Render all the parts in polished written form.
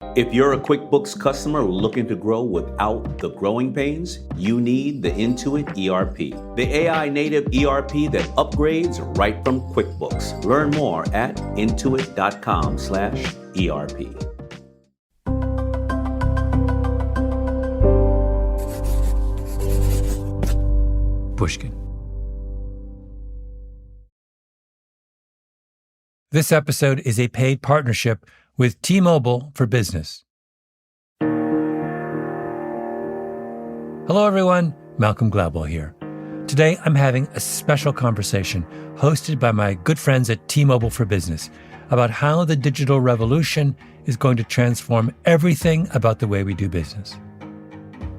If you're a QuickBooks customer looking to grow without the growing pains, you need the Intuit ERP, the AI native ERP that upgrades right from QuickBooks. Learn more at intuit.com/ERP. Pushkin. This episode is a paid partnership with T-Mobile for Business. Hello, everyone. Malcolm Gladwell here. Today, I'm having a special conversation hosted by my good friends at T-Mobile for Business about how the digital revolution is going to transform everything about the way we do business.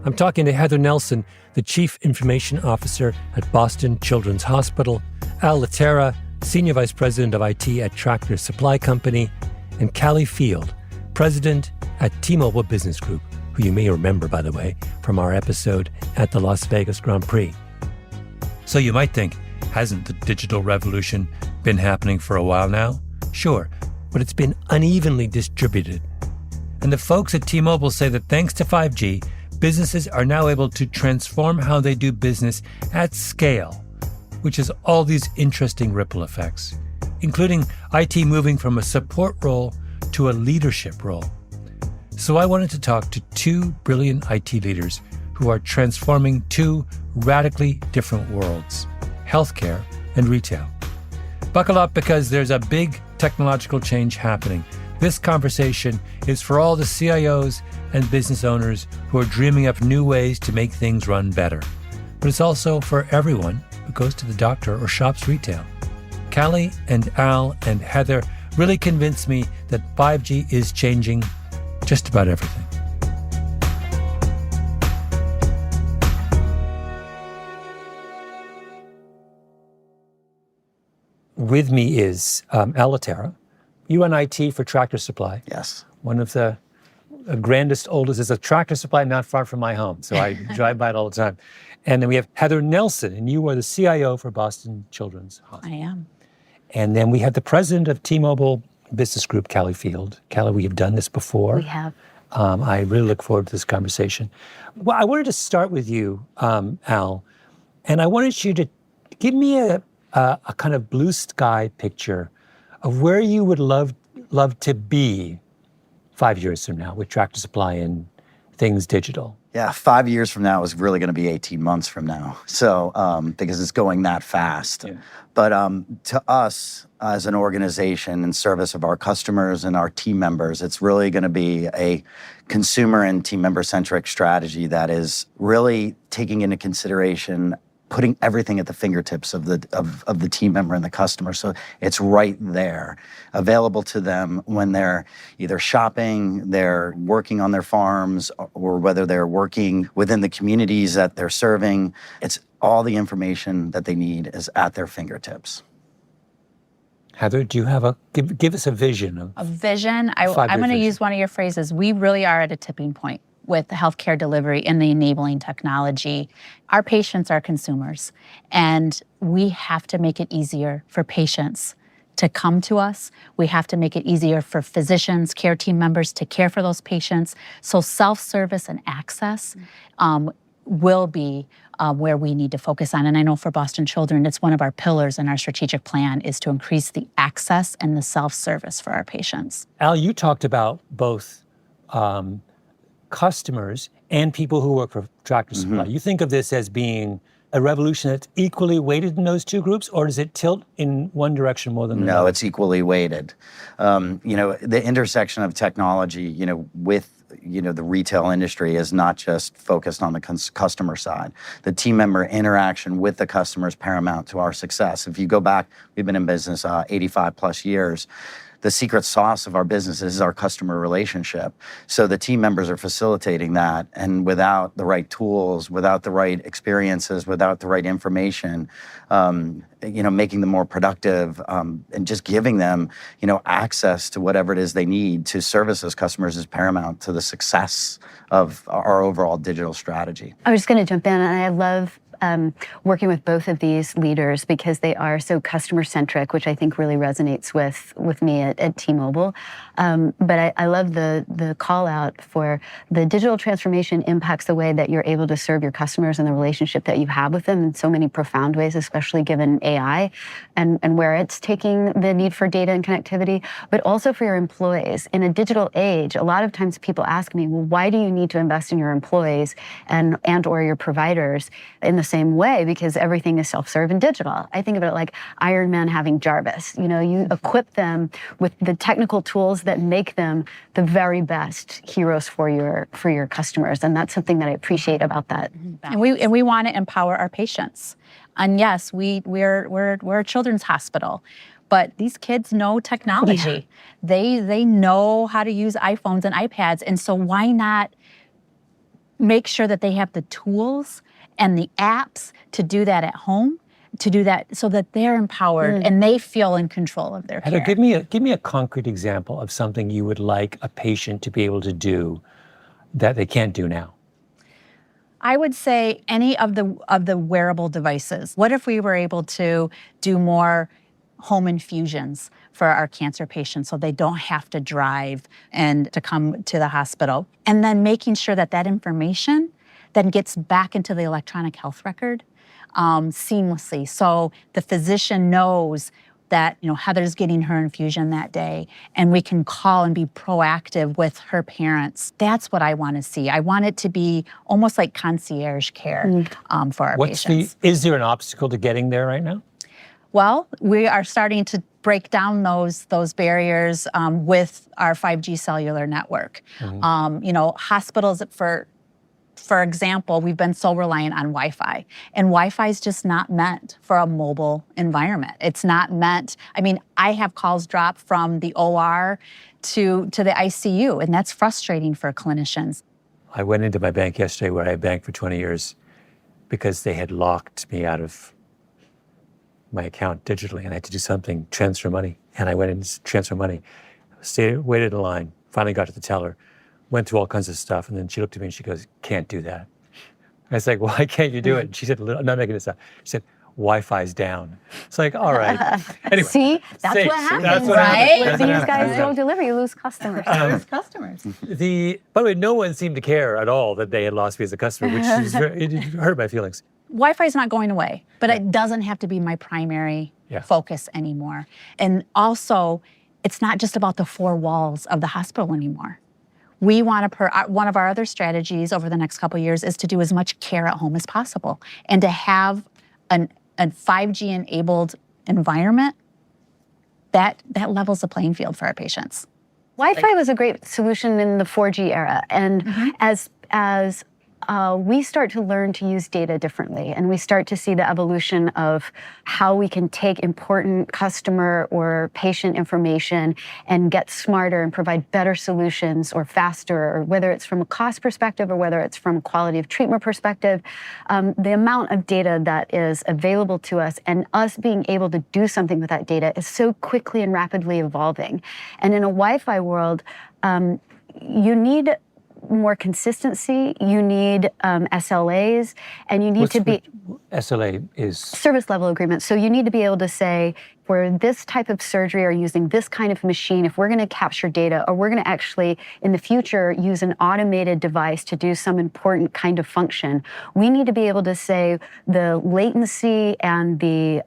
I'm talking to Heather Nelson, the Chief Information Officer at Boston Children's Hospital, Al Laterra, Senior Vice President of IT at Tractor Supply Company, and Callie Field, President at T-Mobile Business Group, who you may remember, by the way, from our episode at the Las Vegas Grand Prix. So you might think, hasn't the digital revolution been happening for a while now? Sure, but it's been unevenly distributed. And the folks at T-Mobile say that thanks to 5G, businesses are now able to transform how they do business at scale, which has all these interesting ripple effects, including IT moving from a support role to a leadership role. So I wanted to talk to two brilliant IT leaders who are transforming two radically different worlds, healthcare and retail. Buckle up because there's a big technological change happening. This conversation is for all the CIOs and business owners who are dreaming up new ways to make things run better. But it's also for everyone who goes to the doctor or shops retail. Callie and Al and Heather really convinced me that 5G is changing just about everything. With me is Al Laterra. You run IT for Tractor Supply. Yes. One of the grandest, oldest is a Tractor Supply not far from my home, so I drive by it all the time. And then we have Heather Nelson, and you are the CIO for Boston Children's Hospital. I am. And then we have the president of T-Mobile Business Group, Callie Field. Callie, we have done this before. We have. I really look forward to this conversation. Well, I wanted to start with you, Al, and I wanted you to give me a kind of blue sky picture of where you would love to be 5 years from now with Tractor Supply and things digital. Yeah, 5 years from now is really going to be 18 months from now. So, because it's going that fast. Yeah. But to us as an organization in service of our customers and our team members, it's really going to be a consumer and team member centric strategy that is really taking into consideration putting everything at the fingertips of the team member and the customer. So it's right there, available to them when they're either shopping, they're working on their farms, or whether they're working within the communities that they're serving. It's all the information that they need is at their fingertips. Heather, do you have give us a vision? A vision? I'm going to use one of your phrases. We really are at a tipping point with the healthcare delivery and the enabling technology. Our patients are consumers, and we have to make it easier for patients to come to us. We have to make it easier for physicians, care team members to care for those patients. So self-service and access will be where we need to focus on. And I know for Boston Children, it's one of our pillars in our strategic plan is to increase the access and the self-service for our patients. Al, you talked about both customers and people who work for Tractor Supply. Mm-hmm. You think of this as being a revolution that's equally weighted in those two groups, or does it tilt in one direction more than another? No, it's equally weighted. The intersection of technology, with the retail industry is not just focused on the customer side. The team member interaction with the customer is paramount to our success. If you go back, we've been in business 85 plus years. The secret sauce of our business is our customer relationship. So the team members are facilitating that. And without the right tools, without the right experiences, without the right information, making them more productive and just giving them, access to whatever it is they need to service those customers is paramount to the success of our overall digital strategy. I was just going to jump in, and I love working with both of these leaders because they are so customer-centric, which I think really resonates with me at T-Mobile. But I love the call out for the digital transformation impacts the way that you're able to serve your customers and the relationship that you have with them in so many profound ways, especially given AI and where it's taking the need for data and connectivity, but also for your employees. In a digital age, a lot of times people ask me, well, why do you need to invest in your employees and or your providers in the same way? Because everything is self-serve and digital. I think of it like Iron Man having Jarvis. You equip them with the technical tools that make them the very best heroes for your customers, and that's something that I appreciate about that. And we want to empower our patients. And yes, we're a children's hospital, but these kids know technology. Yeah. They know how to use iPhones and iPads, and so why not make sure that they have the tools and the apps to do that at home, to do that so that they're empowered and they feel in control of their care. Heather, give me a concrete example of something you would like a patient to be able to do that they can't do now. I would say any of the wearable devices. What if we were able to do more home infusions for our cancer patients so they don't have to drive and to come to the hospital? And then making sure that information then gets back into the electronic health record seamlessly. So the physician knows that Heather's getting her infusion that day, and we can call and be proactive with her parents. That's what I want to see. I want it to be almost like concierge care for our patients. Is there an obstacle to getting there right now? Well, we are starting to break down those barriers with our 5G cellular network. Hospitals, for example, we've been so reliant on Wi-Fi, and Wi-Fi is just not meant for a mobile environment. It's not meant. I have calls drop from the OR to the ICU, and that's frustrating for clinicians. I went into my bank yesterday where I banked for 20 years because they had locked me out of my account digitally, and I had to do something, transfer money. And I went in to transfer money, waited in line, finally got to the teller, went through all kinds of stuff, and then she looked at me and she goes, "Can't do that." I was like, "Why can't you do it?" And she said, "I'm not making this up." She said, "Wi-Fi's down." It's like, all right. Anyway, See, that's what happens, right? When these guys don't deliver, you lose customers. By the way, no one seemed to care at all that they had lost me as a customer, which it hurt my feelings. Wi-Fi is not going away, but it doesn't have to be my primary focus anymore. And also, it's not just about the four walls of the hospital anymore. We want to, one of our other strategies over the next couple of years is to do as much care at home as possible and to have a 5G-enabled environment that levels the playing field for our patients. Wi-Fi was a great solution in the 4G era, and as we start to learn to use data differently, and we start to see the evolution of how we can take important customer or patient information and get smarter and provide better solutions or faster, or whether it's from a cost perspective or whether it's from a quality of treatment perspective, the amount of data that is available to us and us being able to do something with that data is so quickly and rapidly evolving. And in a Wi-Fi world, you need more consistency, you need SLAs, and you need SLA is? Service level agreement. So you need to be able to say, for this type of surgery or using this kind of machine, if we're going to capture data, or we're going to actually, in the future, use an automated device to do some important kind of function, we need to be able to say the latency and the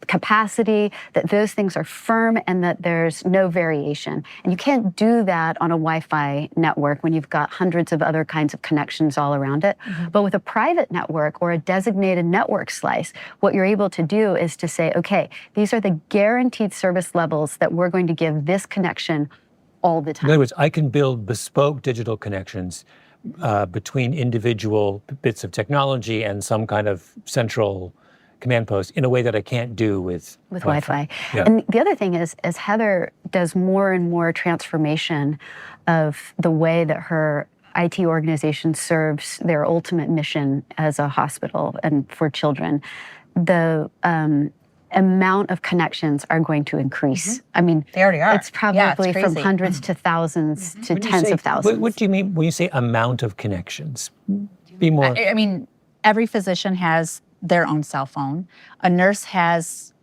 capacity, that those things are firm and that there's no variation. And you can't do that on a Wi-Fi network when you've got hundreds of other kinds of connections all around it. But with a private network or a designated network slice, what you're able to do is to say, okay, these are the guaranteed service levels that we're going to give this connection all the time. In other words, I can build bespoke digital connections between individual bits of technology and some kind of central command post in a way that I can't do with Wi-Fi. Yeah. And the other thing is, as Heather does more and more transformation of the way that her IT organization serves their ultimate mission as a hospital and for children, the amount of connections are going to increase. I mean, they already are. It's probably from hundreds to thousands to tens of thousands. What do you mean when you say amount of connections? Be more. I mean, every physician has their own cell phone. A nurse has,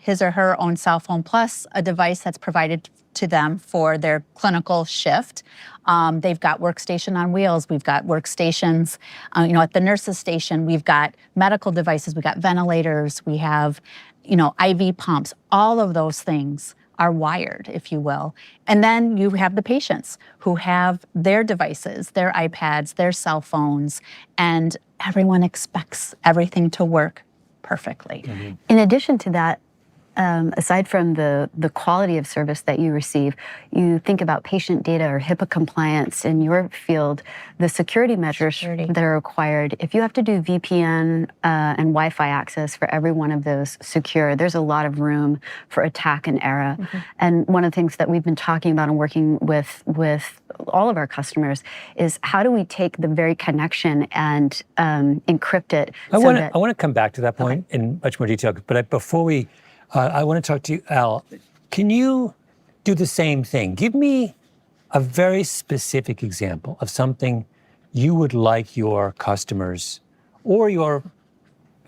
his or her own cell phone plus a device that's provided to them for their clinical shift. They've got workstation on wheels. We've got workstations, at the nurse's station. We've got medical devices. We've got ventilators. We have, IV pumps. All of those things are wired, if you will. And then you have the patients who have their devices, their iPads, their cell phones, and everyone expects everything to work perfectly. Mm-hmm. In addition to that, aside from the quality of service that you receive, you think about patient data or HIPAA compliance in your field, the security measures that are required. If you have to do VPN and Wi-Fi access for every one of those secure, there's a lot of room for attack and error. Mm-hmm. And one of the things that we've been talking about and working with all of our customers is how do we take the very connection and encrypt it? I want to come back to that point in much more detail, but before we I want to talk to you, Al. Can you do the same thing? Give me a very specific example of something you would like your customers or your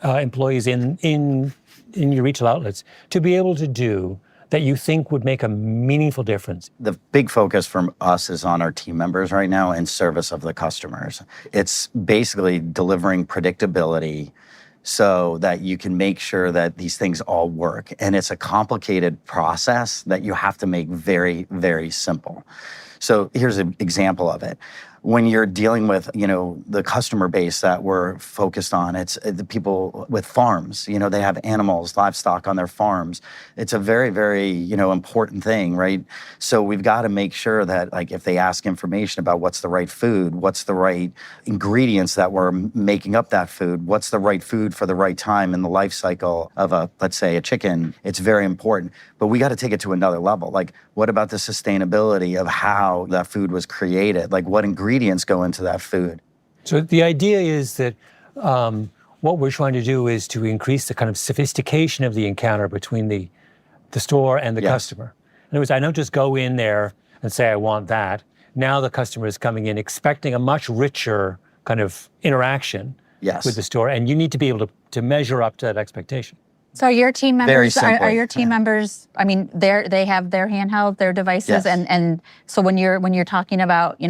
employees in your retail outlets to be able to do that you think would make a meaningful difference. The big focus from us is on our team members right now in service of the customers. It's basically delivering predictability so that you can make sure that these things all work. And it's a complicated process that you have to make very, very simple. So here's an example of it. When you're dealing with, the customer base that we're focused on, it's the people with farms. They have animals, livestock on their farms. It's a very, very, important thing, right? So we've got to make sure that, like, if they ask information about what's the right food, what's the right ingredients that we're making up that food, what's the right food for the right time in the life cycle of let's say a chicken, it's very important. But we got to take it to another level. Like, what about the sustainability of how that food was created? Like, what ingredients go into that food? So the idea is that what we're trying to do is to increase the kind of sophistication of the encounter between the store and the customer. In other words, I don't just go in there and say, I want that. Now the customer is coming in expecting a much richer kind of interaction with the store, and you need to be able to measure up to that expectation. So are your team members, are your team members, I mean, they have their handheld, their devices, and so when you're talking about,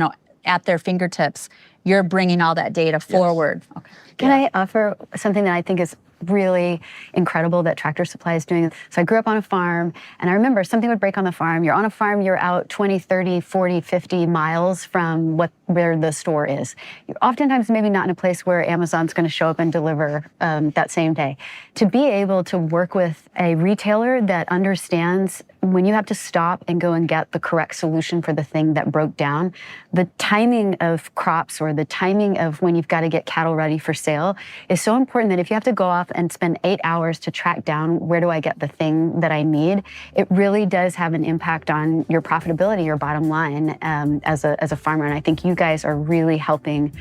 at their fingertips, you're bringing all that data forward. Okay. Can I offer something that I think is really incredible that Tractor Supply is doing? So I grew up on a farm, and I remember something would break on the farm. You're on a farm, you're out 20, 30, 40, 50 miles from where the store is. You're oftentimes maybe not in a place where Amazon's going to show up and deliver that same day. To be able to work with a retailer that understands when you have to stop and go and get the correct solution for the thing that broke down, the timing of crops or the timing of when you've got to get cattle ready for sale is so important that if you have to go off and spend 8 hours to track down where do I get the thing that I need, it really does have an impact on your profitability, your bottom line as a farmer. And I think you guys are really helping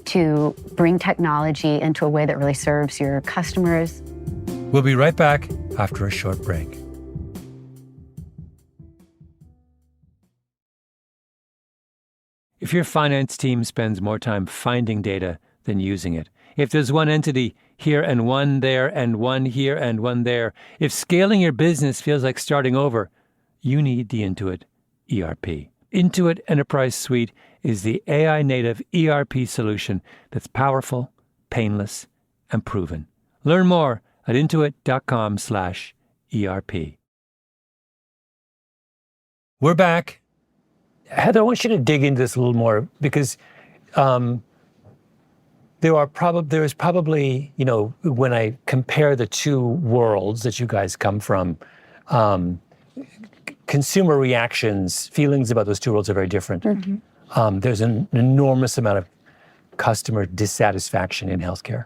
to bring technology into a way that really serves your customers. We'll be right back after a short break. If your finance team spends more time finding data than using it, if there's one entity here and one there and one here and one there, if scaling your business feels like starting over, you need the Intuit ERP. Intuit Enterprise Suite is the AI-native ERP solution that's powerful, painless, and proven. Learn more at intuit.com/ERP. We're back. Heather, I want you to dig into this a little more because there is probably, when I compare the two worlds that you guys come from, consumer reactions, feelings about those two worlds are very different. Mm-hmm. There's an enormous amount of customer dissatisfaction in healthcare.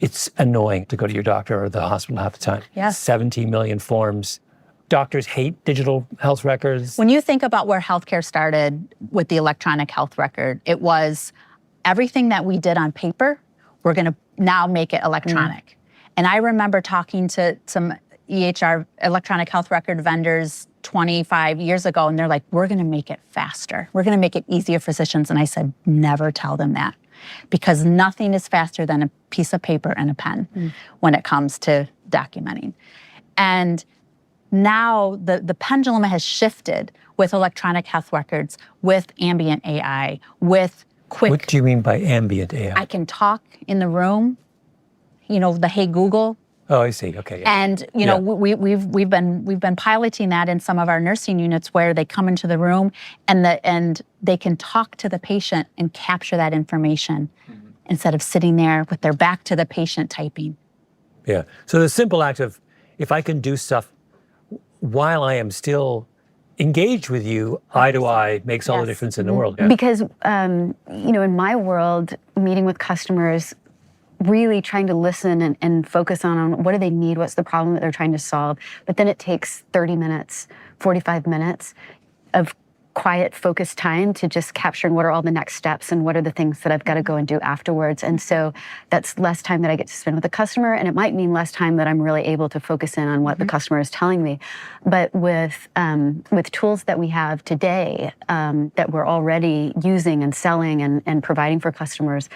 It's annoying to go to your doctor or the hospital half the time. Yes. 17 million forms. Doctors hate digital health records. When you think about where healthcare started with the electronic health record, it was everything that we did on paper, we're going to now make it electronic. Mm-hmm. And I remember talking to some EHR, electronic health record vendors 25 years ago, and they're like, we're going to make it faster. We're going to make it easier for physicians. And I said, never tell them that. because nothing is faster than a piece of paper and a pen when it comes to documenting. And now the pendulum has shifted with electronic health records, with ambient AI, with quick. What do you mean by ambient AI? I can talk in the room, the Hey Google. Oh, I see. Okay. Yeah. And we've been piloting that in some of our nursing units where they come into the room and they can talk to the patient and capture that information instead of sitting there with their back to the patient typing. Yeah. So the simple act of, if I can do stuff while I am still engaged with you, eye to eye, makes all the difference in the world. Yeah. Because, in my world, meeting with customers, really trying to listen and focus on what do they need, what's the problem that they're trying to solve. But then it takes 30 minutes, 45 minutes of quiet, focused time to just capturing what are all the next steps and what are the things that I've got to go and do afterwards. And so that's less time that I get to spend with the customer, and it might mean less time that I'm really able to focus in on what the customer is telling me. But with tools that we have today that we're already using and selling and providing for customers,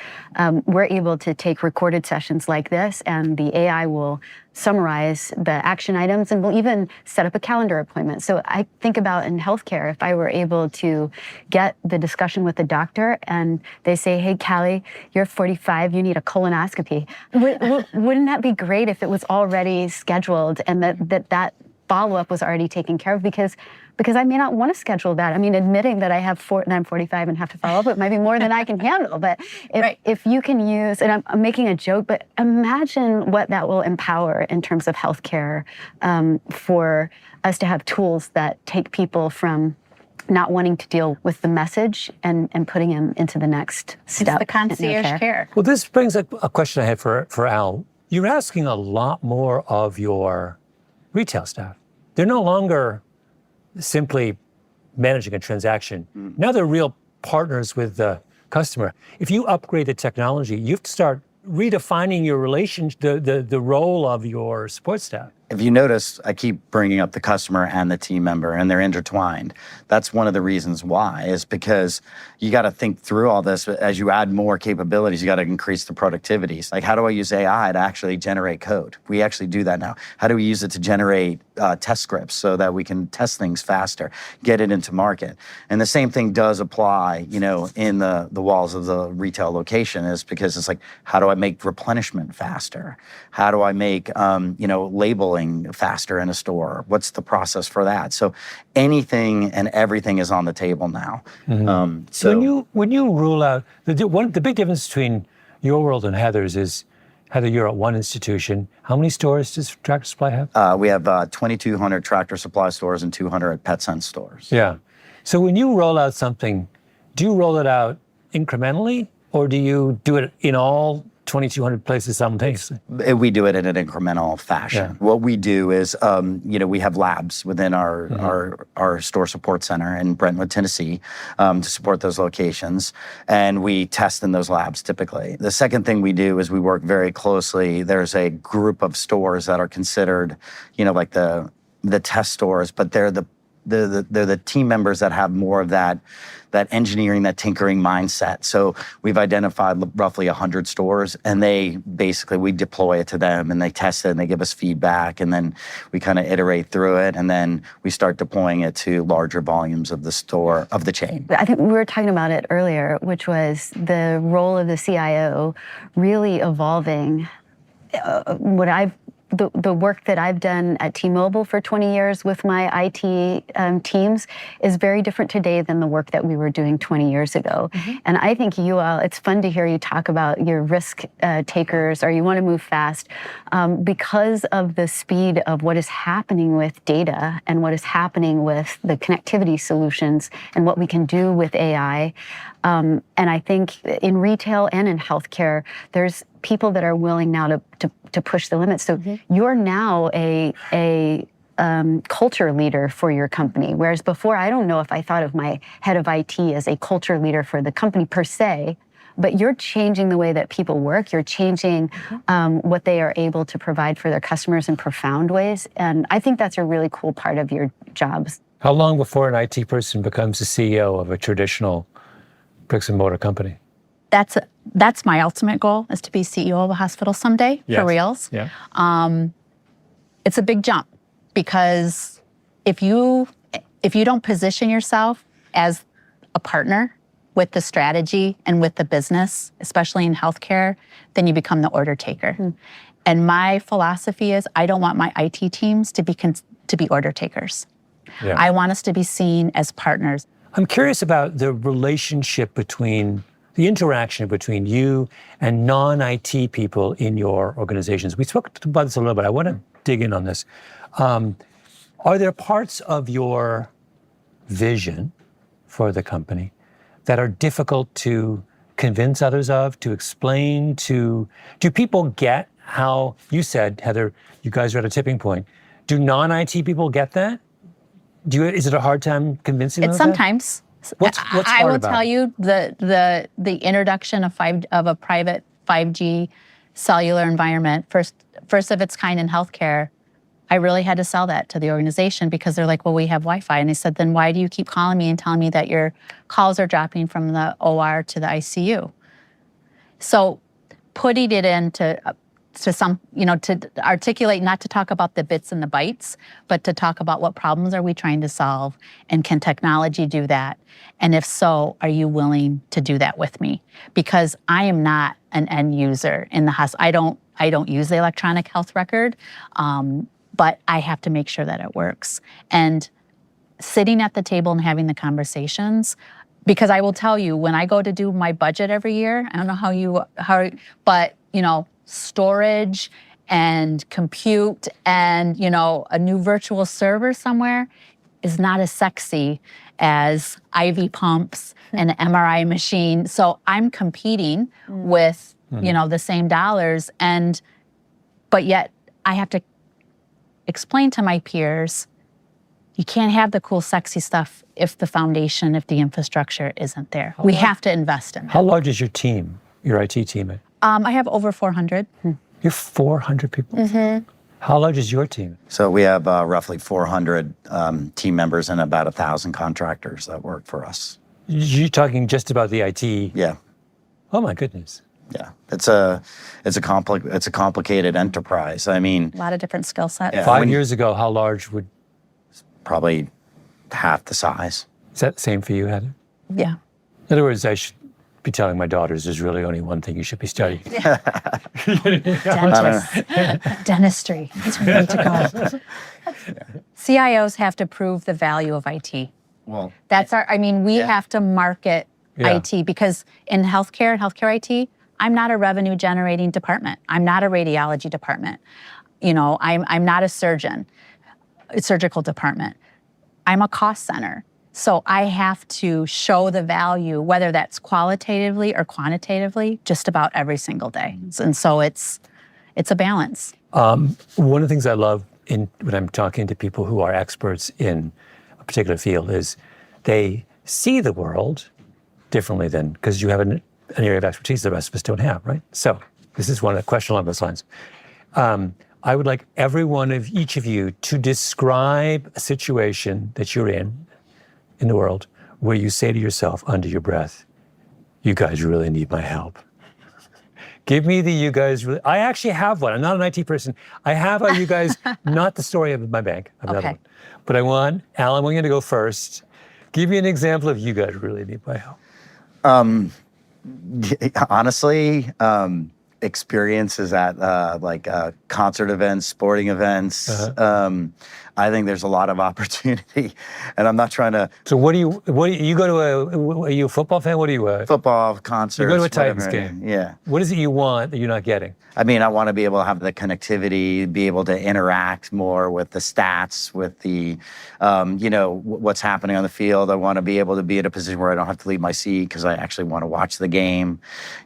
we're able to take recorded sessions like this, and the AI will summarize the action items, and we'll even set up a calendar appointment. So I think about in healthcare, if I were able to get the discussion with the doctor and they say, hey, Callie, you're 45, you need a colonoscopy. Wouldn't that be great if it was already scheduled and that follow-up was already taken care of? Because I may not want to schedule that. I mean, admitting that I'm 45 and have to follow up, it might be more than I can handle. But if you can use, and I'm making a joke, but imagine what that will empower in terms of healthcare for us to have tools that take people from not wanting to deal with the message and putting them into the next step. It's the concierge care. Well, this brings up a question I had for Al. You're asking a lot more of your retail staff. They're no longer simply managing a transaction. Now they're real partners with the customer. If you upgrade the technology, you have to start redefining your the role of your support staff. If you notice, I keep bringing up the customer and the team member, and they're intertwined. That's one of the reasons why, is because you got to think through all this. As you add more capabilities, you got to increase the productivities. Like, how do I use AI to actually generate code? We actually do that now. How do we use it to generate test scripts so that we can test things faster, get it into market? And the same thing does apply, in the walls of the retail location, is because it's like, how do I make replenishment faster? How do I make, labeling faster in a store? What's the process for that? So anything and everything is on the table now. So when you rule out the big difference between your world and Heather's is, Heather, you're at one institution. How many stores does Tractor Supply have? We have 2,200 Tractor Supply stores and 200 PetSense stores. Yeah. So when you roll out something, do you roll it out incrementally, or do you do it in all 2,200 places simultaneously? We do it in an incremental fashion. Yeah. What we do is, we have labs within our store support center in Brentwood, Tennessee, to support those locations, and we test in those labs typically. The second thing we do is we work very closely. There's a group of stores that are considered, like the test stores, but they're the team members that have more of that engineering, that tinkering mindset. So we've identified roughly 100 stores, and we deploy it to them, and they test it, and they give us feedback, and then we kind of iterate through it, and then we start deploying it to larger volumes of the chain. I think we were talking about it earlier, which was the role of the CIO really evolving. The work that I've done at T-Mobile for 20 years with my IT teams is very different today than the work that we were doing 20 years ago. And I think you all, it's fun to hear you talk about your risk takers, or you want to move fast, because of the speed of what is happening with data and what is happening with the connectivity solutions and what we can do with AI. And I think in retail and in healthcare, there's people that are willing now to push the limits. So you're now a culture leader for your company, whereas before, I don't know if I thought of my head of IT as a culture leader for the company per se, but you're changing the way that people work. You're changing what they are able to provide for their customers in profound ways. And I think that's a really cool part of your jobs. How long before an IT person becomes the CEO of a traditional bricks and mortar company? that's my ultimate goal, is to be CEO of a hospital someday, for reals. Yeah. It's a big jump, because if you don't position yourself as a partner with the strategy and with the business, especially in healthcare, then you become the order taker. And my philosophy is, I don't want my IT teams to be order takers. Yeah. I want us to be seen as partners. I'm curious about the relationship between, the interaction between you and non-IT people in your organizations. We spoke about this a little bit. I want to dig in on this. Are there parts of your vision for the company that are difficult to convince others of, to explain, do people get how, you said, Heather, you guys are at a tipping point. Do non-IT people get that? Is it a hard time convincing them? It's sometimes. What's I hard will about tell it? you the introduction of a private 5G cellular environment, first of its kind in healthcare. I really had to sell that to the organization, because they're like, well, we have Wi-Fi. And they said, then why do you keep calling me and telling me that your calls are dropping from the OR to the ICU? So putting it into some, to articulate, not to talk about the bits and the bytes, but to talk about what problems are we trying to solve, and can technology do that? And if so, are you willing to do that with me? Because I am not an end user in the hospital. I don't use the electronic health record, but I have to make sure that it works. And sitting at the table and having the conversations, because I will tell you, when I go to do my budget every year, I don't know but storage and compute and, a new virtual server somewhere is not as sexy as IV pumps and an MRI machine. So I'm competing with, the same dollars, but yet I have to explain to my peers, you can't have the cool, sexy stuff if the foundation, if the infrastructure isn't there. We have to invest in it. How large is your team, your IT team? I have over 400. You have 400 people? Mm-hmm. How large is your team? So we have roughly 400 team members and about 1,000 contractors that work for us. You're talking just about the IT? Yeah. Oh my goodness. Yeah, it's a complicated enterprise. I mean, A lot of different skill sets. Yeah. 5 years ago, how large probably half the size. is that the same for you, Heather? Yeah. In other words, I should be telling my daughters there's really only one thing you should be studying. Dentistry. That's where we need to go. CIOs have to prove the value of IT. Well, we have to market IT, because in healthcare IT, I'm not a revenue generating department. I'm not a radiology department. I'm not a surgical department. I'm a cost center. So I have to show the value, whether that's qualitatively or quantitatively, just about every single day. And so it's a balance. One of the things I love when I'm talking to people who are experts in a particular field is they see the world differently because you have an area of expertise the rest of us don't have, right? So this is a question along those lines. I would like each of you to describe a situation that you're in the world where you say to yourself under your breath, you guys really need my help. Give me the you guys really, I actually have one. I'm not an IT person. I have a you guys, not the story of my bank. I have another one. But Alan, I want you to go first. Give me an example of you guys really need my help. Honestly, experiences at concert events, sporting events. I think there's a lot of opportunity, and I'm not trying to. So what do you go to are you a football fan? What are you? Football, concerts. You go to a Titans whatever. game. Yeah. What is it you want that you're not getting? I mean, I want to be able to have the connectivity, be able to interact more with the stats, with the, what's happening on the field. I want to be able to be in a position where I don't have to leave my seat because I actually want to watch the game.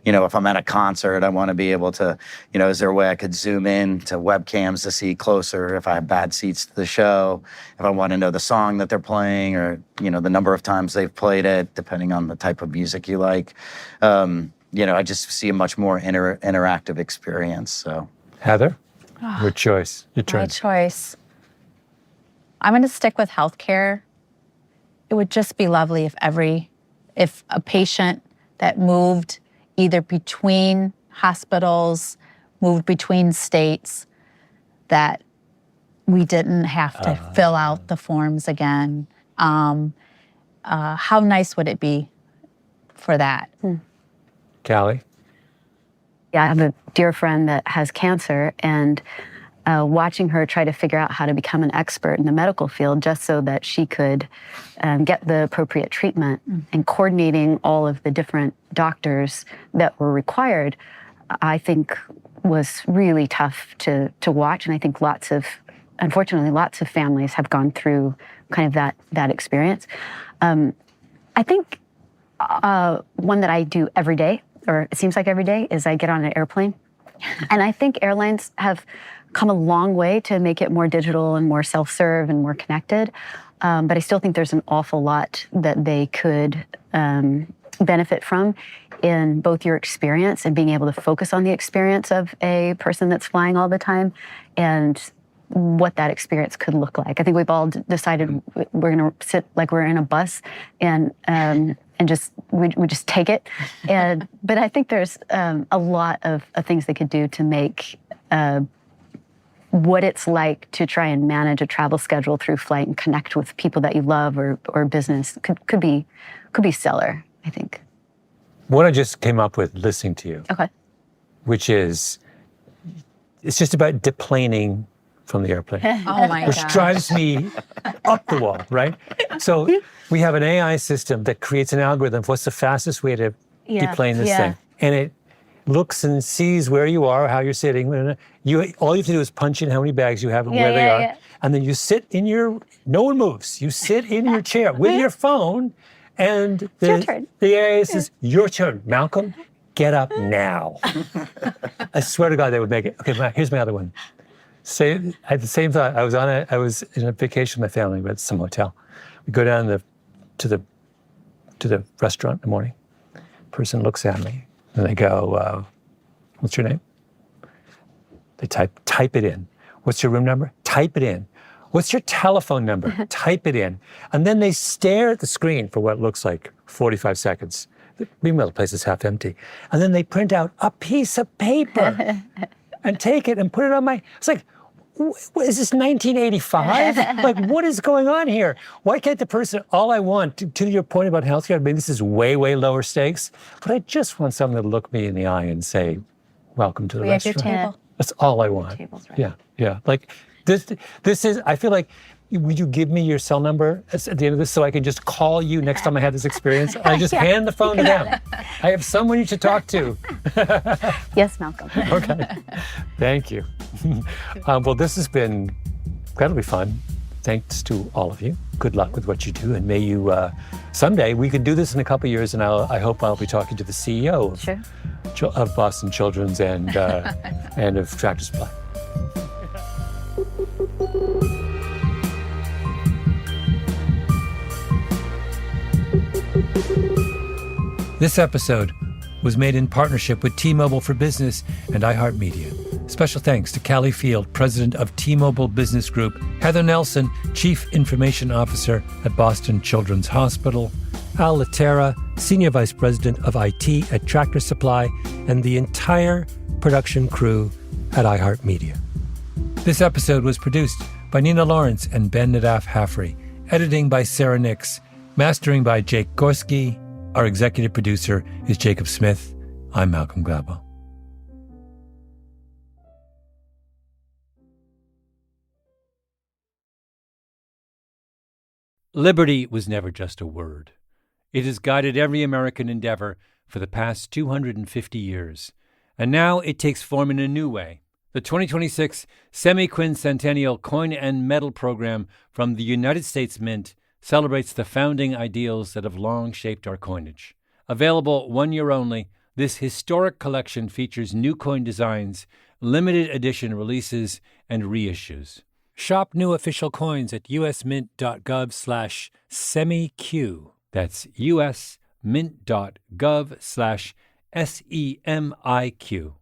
If I'm at a concert, I want to be able to, is there a way I could zoom in to webcams to see closer if I have bad seats to the show, if I want to know the song that they're playing or, the number of times they've played it, depending on the type of music you like. I just see a much more interactive experience. So, Heather, your choice. Your turn. My choice. I'm going to stick with healthcare. It would just be lovely if a patient that moved either between hospitals, moved between states, that we didn't have to fill out the forms again. How nice would it be for that? Callie? Yeah, I have a dear friend that has cancer, and watching her try to figure out how to become an expert in the medical field just so that she could get the appropriate treatment, and coordinating all of the different doctors that were required, I think was really tough to watch. And I think unfortunately, lots of families have gone through kind of that experience. I think one that I do every day, or it seems like every day, is I get on an airplane. And I think airlines have come a long way to make it more digital and more self-serve and more connected. But I still think there's an awful lot that they could benefit from in both your experience and being able to focus on the experience of a person that's flying all the time, and what that experience could look like. I think we've all decided we're going to sit like we're in a bus and just we just take it. But I think there's a lot of things they could do to make what it's like to try and manage a travel schedule through flight and connect with people that you love or business could be stellar, I think. What I just came up with listening to you, Okay. which is, it's just about deplaning from the airplane, Oh my which gosh. drives me up the wall, right? So we have an AI system that creates an algorithm for what's the fastest way to deplane this thing. And it looks and sees where you are, how you're sitting. All you have to do is punch in how many bags you have and where they are. Yeah. And then you sit in no one moves. You sit in your chair with your phone, and your turn. the AI says, your turn. Malcolm, get up now. I swear to God, they would make it. Okay, here's my other one. I had the same thought. I was in a vacation with my family at some hotel. We go down to the restaurant in the morning. Person looks at me and they go, "What's your name?" They type it in. "What's your room number?" Type it in. "What's your telephone number?" Type it in. And then they stare at the screen for what looks like 45 seconds. Meanwhile, the place is half empty. And then they print out a piece of paper and take it and put it on my... It's like, is this 1985? Like, what is going on here? Why can't the person... All I want, to your point about healthcare, I mean, this is way, way lower stakes, but I just want someone to look me in the eye and say, "Welcome to the We have your restaurant." table. That's all I want. Table's right. Yeah. Like, this is, I feel like, would you give me your cell number at the end of this so I can just call you next time I have this experience? I just hand the phone to them. I have someone you should talk to. Yes, Malcolm. Okay. Thank you. Well, this has been incredibly fun. Thanks to all of you. Good luck with what you do. And may you, someday, we can do this in a couple of years, and I hope I'll be talking to the CEO of Boston Children's and of Tractor Supply. This episode was made in partnership with T-Mobile for Business and iHeartMedia. Special thanks to Callie Field, President of T-Mobile Business Group, Heather Nelson, Chief Information Officer at Boston Children's Hospital, Al Laterra, Senior Vice President of IT at Tractor Supply, and the entire production crew at iHeartMedia. This episode was produced by Nina Lawrence and Ben Nadaf Haffrey, editing by Sarah Nix, mastering by Jake Gorski. Our executive producer is Jacob Smith. I'm Malcolm Gladwell. Liberty was never just a word. It has guided every American endeavor for the past 250 years. And now it takes form in a new way. The 2026 Semi-Quincentennial Coin and Medal Program from the United States Mint celebrates the founding ideals that have long shaped our coinage. Available 1 year only, this historic collection features new coin designs, limited edition releases, and reissues. Shop new official coins at usmint.gov/semiq. That's usmint.gov/SEMIQ.